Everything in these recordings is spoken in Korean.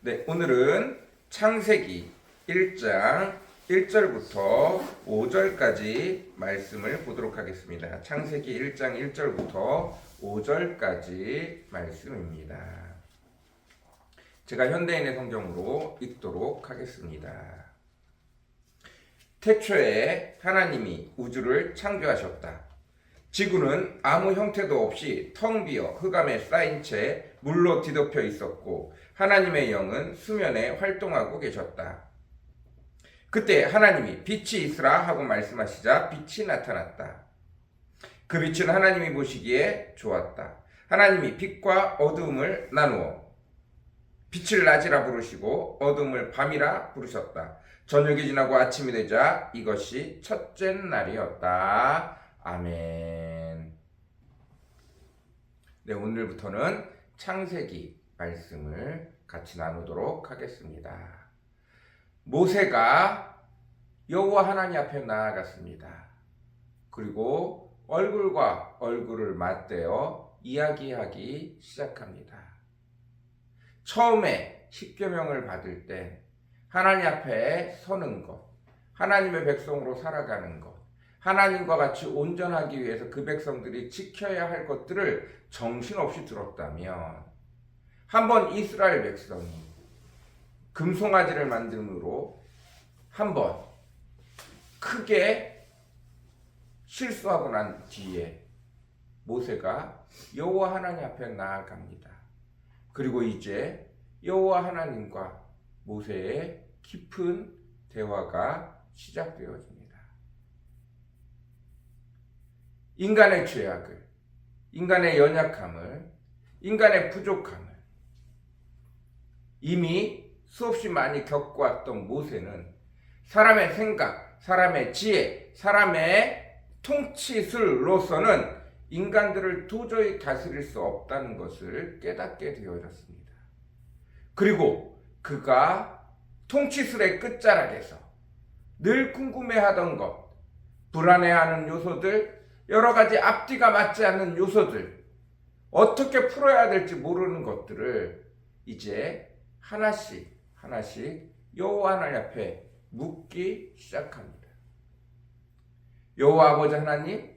네, 오늘은 창세기 1장 1절부터 5절까지 말씀을 보도록 하겠습니다. 창세기 1장 1절부터 5절까지 말씀입니다. 제가 현대인의 성경으로 읽도록 하겠습니다. 태초에 하나님이 우주를 창조하셨다. 지구는 아무 형태도 없이 텅 비어 흑암에 쌓인 채 물로 뒤덮여 있었고 하나님의 영은 수면에 활동하고 계셨다. 그때 하나님이 빛이 있으라 하고 말씀하시자 빛이 나타났다. 그 빛은 하나님이 보시기에 좋았다. 하나님이 빛과 어두움을 나누어 빛을 낮이라 부르시고 어두움을 밤이라 부르셨다. 저녁이 지나고 아침이 되자 이것이 첫째 날이었다. 아멘. 네, 오늘부터는 창세기 말씀을 같이 나누도록 하겠습니다. 모세가 여호와 하나님 앞에 나아갔습니다. 그리고 얼굴과 얼굴을 맞대어 이야기하기 시작합니다. 처음에 십계명을 받을 때 하나님 앞에 서는 것, 하나님의 백성으로 살아가는 것, 하나님과 같이 온전하기 위해서 그 백성들이 지켜야 할 것들을 정신없이 들었다면 한번 이스라엘 백성이 금송아지를 만듦으로 한번 크게 실수하고 난 뒤에 모세가 여호와 하나님 앞에 나아갑니다. 그리고 이제 여호와 하나님과 모세의 깊은 대화가 시작되어집니다. 인간의 죄악을, 인간의 연약함을, 인간의 부족함을 이미 수없이 많이 겪어왔던 모세는 사람의 생각, 사람의 지혜, 사람의 통치술로서는 인간들을 도저히 다스릴 수 없다는 것을 깨닫게 되어졌습니다. 그리고 그가 통치술의 끝자락에서 늘 궁금해하던 것, 불안해하는 요소들, 여러 가지 앞뒤가 맞지 않는 요소들, 어떻게 풀어야 될지 모르는 것들을 이제 하나씩 여호와 하나님 앞에 묻기 시작합니다. 여호와 아버지 하나님,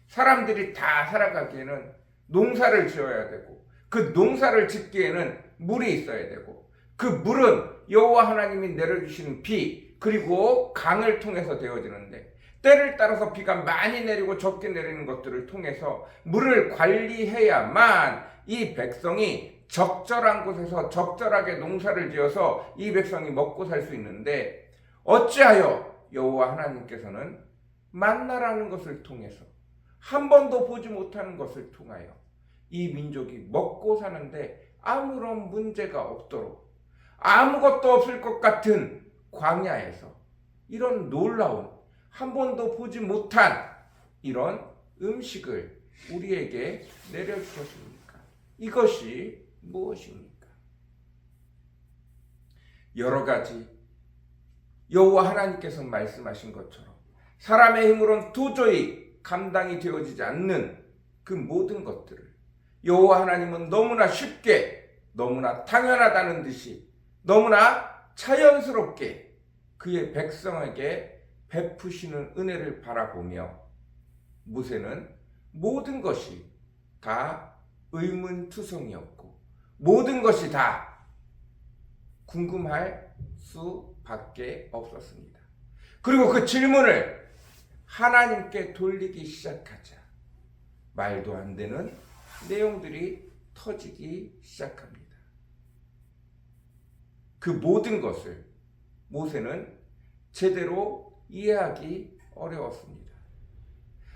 사람들이 다 살아가기에는 농사를 지어야 되고 그 농사를 짓기에는 물이 있어야 되고 그 물은 여호와 하나님이 내려주시는 비 그리고 강을 통해서 되어지는데 때를 따라서 비가 많이 내리고 적게 내리는 것들을 통해서 물을 관리해야만 이 백성이 적절한 곳에서 적절하게 농사를 지어서 이 백성이 먹고 살 수 있는데 어찌하여 여호와 하나님께서는 만나라는 것을 통해서 한 번도 보지 못하는 것을 통하여 이 민족이 먹고 사는데 아무런 문제가 없도록 아무것도 없을 것 같은 광야에서 이런 놀라운 한 번도 보지 못한 이런 음식을 우리에게 내려주셨습니까? 이것이 무엇입니까? 여러 가지 여호와 하나님께서 말씀하신 것처럼 사람의 힘으로는 도저히 감당이 되어지지 않는 그 모든 것들을 여호와 하나님은 너무나 쉽게, 너무나 당연하다는 듯이, 너무나 자연스럽게 그의 백성에게 베푸시는 은혜를 바라보며 모세는 모든 것이 다 의문투성이었고 모든 것이 다 궁금할 수밖에 없었습니다. 그리고 그 질문을 하나님께 돌리기 시작하자 말도 안 되는 내용들이 터지기 시작합니다. 그 모든 것을 모세는 제대로 이해하기 어려웠습니다.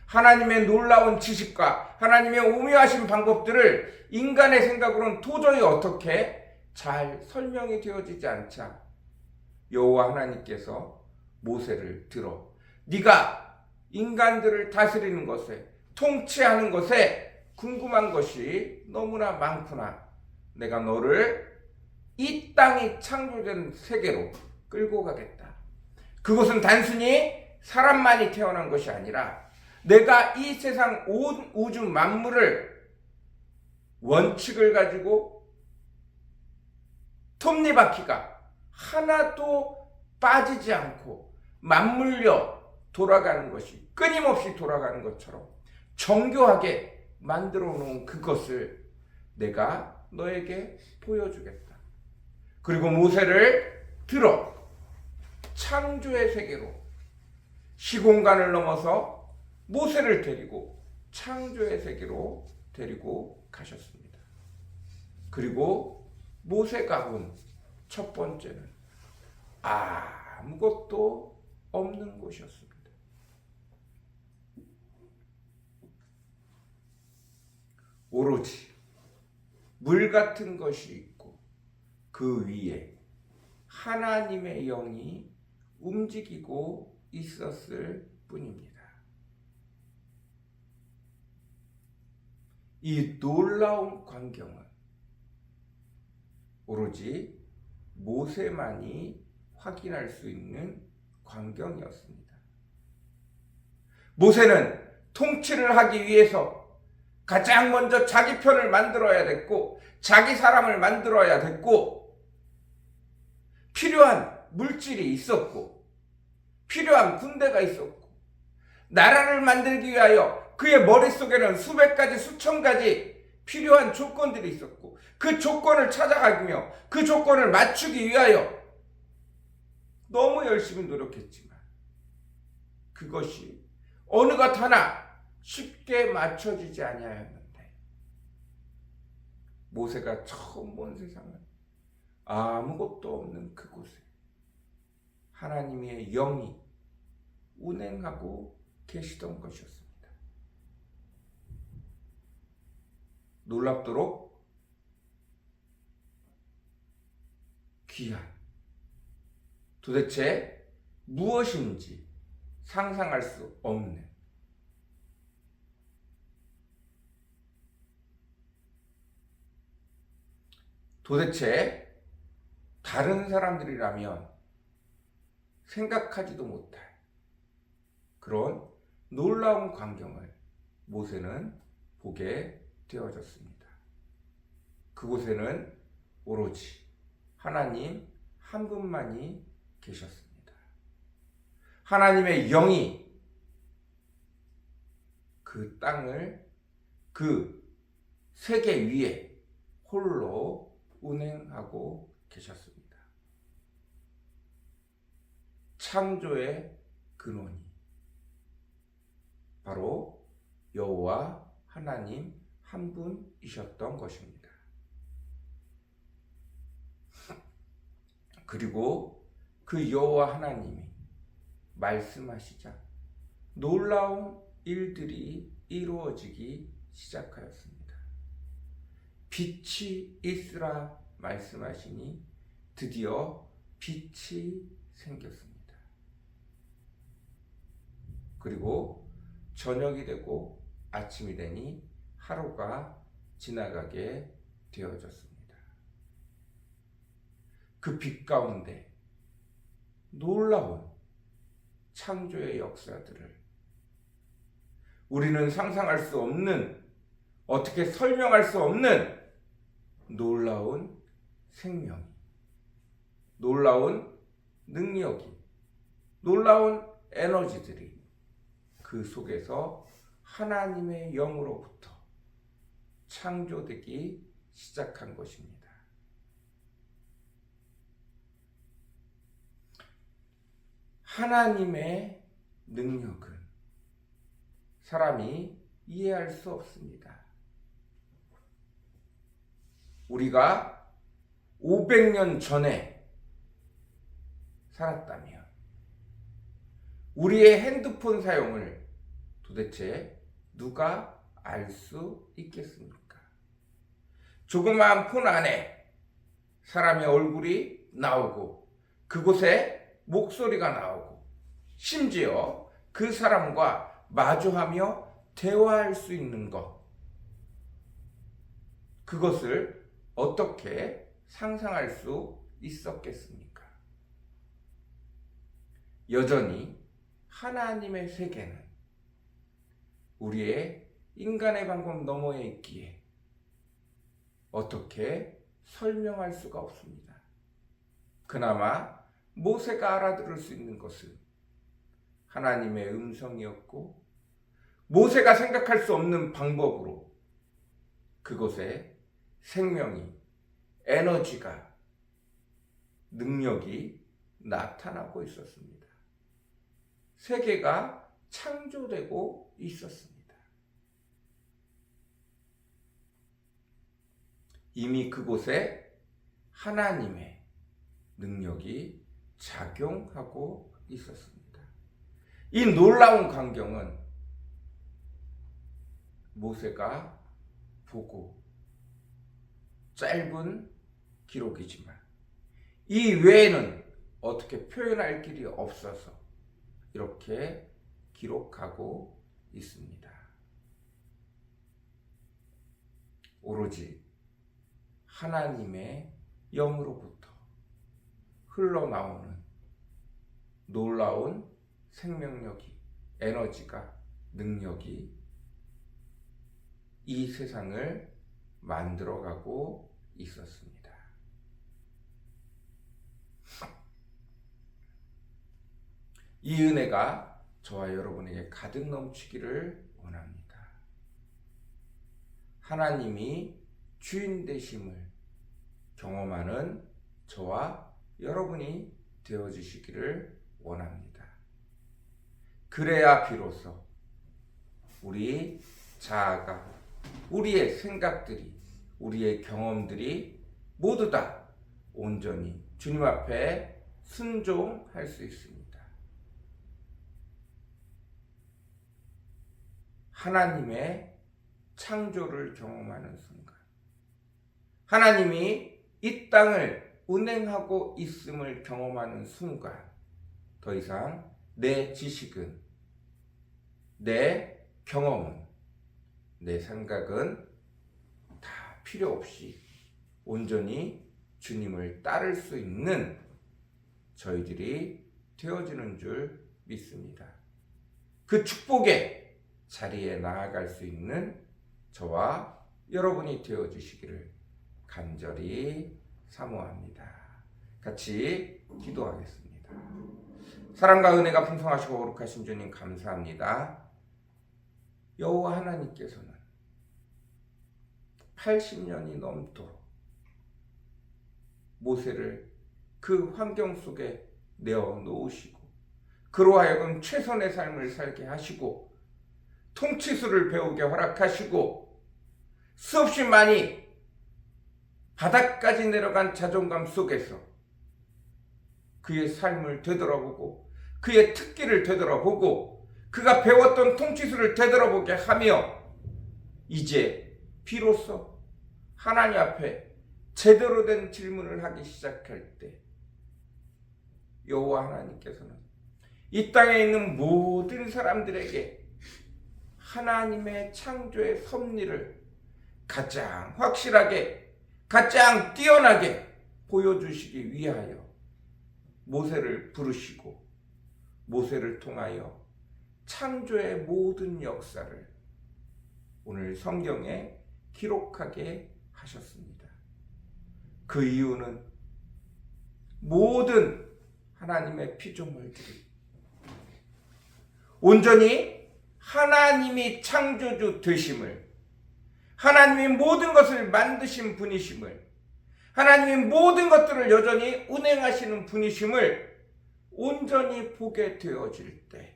하나님의 놀라운 지식과 하나님의 오묘하신 방법들을 인간의 생각으로는 도저히 어떻게 잘 설명이 되어지지 않자 여호와 하나님께서 모세를 들어 네가 인간들을 다스리는 것에 통치하는 것에 궁금한 것이 너무나 많구나. 내가 너를 이 땅이 창조된 세계로 끌고 가겠다. 그것은 단순히 사람만이 태어난 것이 아니라 내가 이 세상 온 우주 만물을 원칙을 가지고 톱니바퀴가 하나도 빠지지 않고 맞물려 돌아가는 것이 끊임없이 돌아가는 것처럼 정교하게 만들어 놓은 그것을 내가 너에게 보여주겠다. 그리고 모세를 들어 창조의 세계로, 시공간을 넘어서 모세를 데리고 창조의 세계로 데리고 가셨습니다. 그리고 모세가 본 첫 번째는 아무것도 없는 곳이었습니다. 오로지 물 같은 것이 있고 그 위에 하나님의 영이 움직이고 있었을 뿐입니다. 이 놀라운 광경은 오로지 모세만이 확인할 수 있는 광경이었습니다. 모세는 통치를 하기 위해서 가장 먼저 자기 편을 만들어야 됐고, 자기 사람을 만들어야 됐고, 필요한 물질이 있었고, 필요한 군대가 있었고, 나라를 만들기 위하여 그의 머릿속에는 수백 가지, 수천 가지 필요한 조건들이 있었고, 그 조건을 찾아가며 그 조건을 맞추기 위하여 너무 열심히 노력했지만 그것이 어느 것 하나 쉽게 맞춰지지 아니하였는데, 모세가 처음 본 세상은 아무것도 없는 그곳에 하나님의 영이 운행하고 계시던 것이었습니다. 놀랍도록 귀한, 도대체 무엇인지 상상할 수 없는, 도대체 다른 사람들이라면 생각하지도 못할 그런 놀라운 광경을 모세는 보게 되어졌습니다. 그곳에는 오로지 하나님 한 분만이 계셨습니다. 하나님의 영이 그 땅을, 그 세계 위에 홀로 운행하고 계셨습니다. 창조의 근원이 바로 여호와 하나님 한 분이셨던 것입니다. 그리고 그 여호와 하나님이 말씀하시자 놀라운 일들이 이루어지기 시작하였습니다. 빛이 있으라 말씀하시니 드디어 빛이 생겼습니다. 그리고 저녁이 되고 아침이 되니 하루가 지나가게 되어졌습니다. 그 빛 가운데 놀라운 창조의 역사들을 우리는 상상할 수 없는, 어떻게 설명할 수 없는 놀라운 생명이, 놀라운 능력이, 놀라운 에너지들이 그 속에서 하나님의 영으로부터 창조되기 시작한 것입니다. 하나님의 능력은 사람이 이해할 수 없습니다. 우리가 500년 전에 살았다면 우리의 핸드폰 사용을 도대체 누가 알 수 있겠습니까? 조그마한 폰 안에 사람의 얼굴이 나오고 그곳에 목소리가 나오고 심지어 그 사람과 마주하며 대화할 수 있는 것, 그것을 어떻게 상상할 수 있었겠습니까? 여전히 하나님의 세계는 우리의 인간의 방법 너머에 있기에 어떻게 설명할 수가 없습니다. 그나마 모세가 알아들을 수 있는 것은 하나님의 음성이었고, 모세가 생각할 수 없는 방법으로 그곳에 생명이, 에너지가, 능력이 나타나고 있었습니다. 세계가 창조되고 있었습니다. 이미 그곳에 하나님의 능력이 작용하고 있었습니다. 이 놀라운 광경은 모세가 보고 짧은 기록이지만 이 외에는 어떻게 표현할 길이 없어서 이렇게 기록하고 있습니다. 오로지 하나님의 영으로부터 흘러나오는 놀라운 생명력이, 에너지가, 능력이 이 세상을 만들어가고 있었습니다. 이 은혜가 저와 여러분에게 가득 넘치기를 원합니다. 하나님이 주인 되심을 경험하는 저와 여러분이 되어주시기를 원합니다. 그래야 비로소 우리 자아가, 우리의 생각들이, 우리의 경험들이 모두 다 온전히 주님 앞에 순종할 수 있습니다. 하나님의 창조를 경험하는 순간, 하나님이 이 땅을 운행하고 있음을 경험하는 순간, 더 이상 내 지식은, 내 경험은, 내 생각은 다 필요 없이 온전히 주님을 따를 수 있는 저희들이 되어지는 줄 믿습니다. 그 축복의 자리에 나아갈 수 있는 저와 여러분이 되어주시기를 간절히 사모합니다. 같이 기도하겠습니다. 사랑과 은혜가 풍성하시고 거룩하신 주님 감사합니다. 여호와 하나님께서는 80년이 넘도록 모세를 그 환경 속에 내어 놓으시고 그로 하여금 최선의 삶을 살게 하시고 통치술을 배우게 허락하시고 수없이 많이 바닥까지 내려간 자존감 속에서 그의 삶을 되돌아보고 그의 특기를 되돌아보고 그가 배웠던 통치술을 되돌아보게 하며 이제 비로소 하나님 앞에 제대로 된 질문을 하기 시작할 때 여호와 하나님께서는 이 땅에 있는 모든 사람들에게 하나님의 창조의 섭리를 가장 확실하게, 가장 뛰어나게 보여주시기 위하여 모세를 부르시고 모세를 통하여 창조의 모든 역사를 오늘 성경에 기록하게 하셨습니다. 그 이유는 모든 하나님의 피조물들이 온전히 하나님이 창조주 되심을, 하나님이 모든 것을 만드신 분이심을, 하나님이 모든 것들을 여전히 운행하시는 분이심을 온전히 보게 되어질 때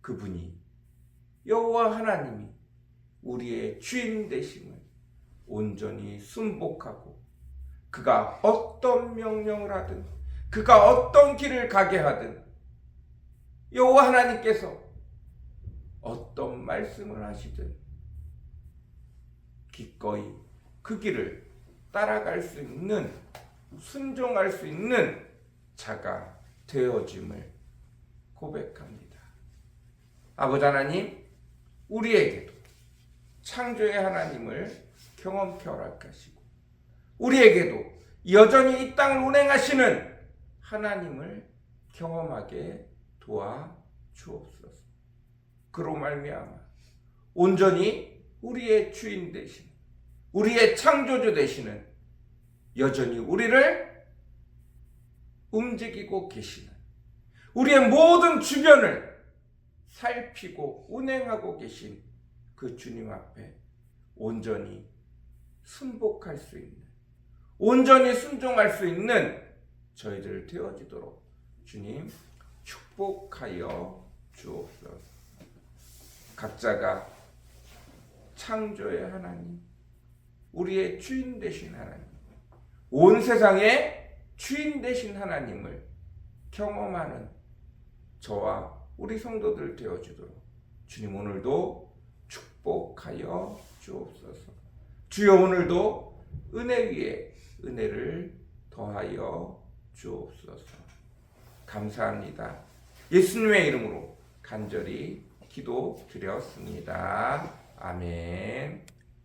그분이 여호와 하나님이 우리의 주인 되심을 온전히 순복하고 그가 어떤 명령을 하든 그가 어떤 길을 가게 하든 여호와 하나님께서 어떤 말씀을 하시든 기꺼이 그 길을 따라갈 수 있는, 순종할 수 있는 자가 되어짐을 고백합니다. 아버지 하나님, 우리에게도 창조의 하나님을 경험케 허락하시고 우리에게도 여전히 이 땅을 운행하시는 하나님을 경험하게 도와주옵소서. 그로 말미암아 온전히 우리의 주인 되시는, 우리의 창조주 되시는, 여전히 우리를 움직이고 계시는, 우리의 모든 주변을 살피고 운행하고 계신 그 주님 앞에 온전히 순복할 수 있는, 온전히 순종할 수 있는 저희들 되어지도록 주님 축복하여 주옵소서. 각자가 창조의 하나님, 우리의 주인 되신 하나님, 온 세상의 주인 되신 하나님을 경험하는 저와 우리 성도들 되어주도록 주님 오늘도 축복하여 주옵소서. 주여 오늘도 은혜 위에 은혜를 더하여 주옵소서. 감사합니다. 예수님의 이름으로 간절히 기도드렸습니다. 아멘.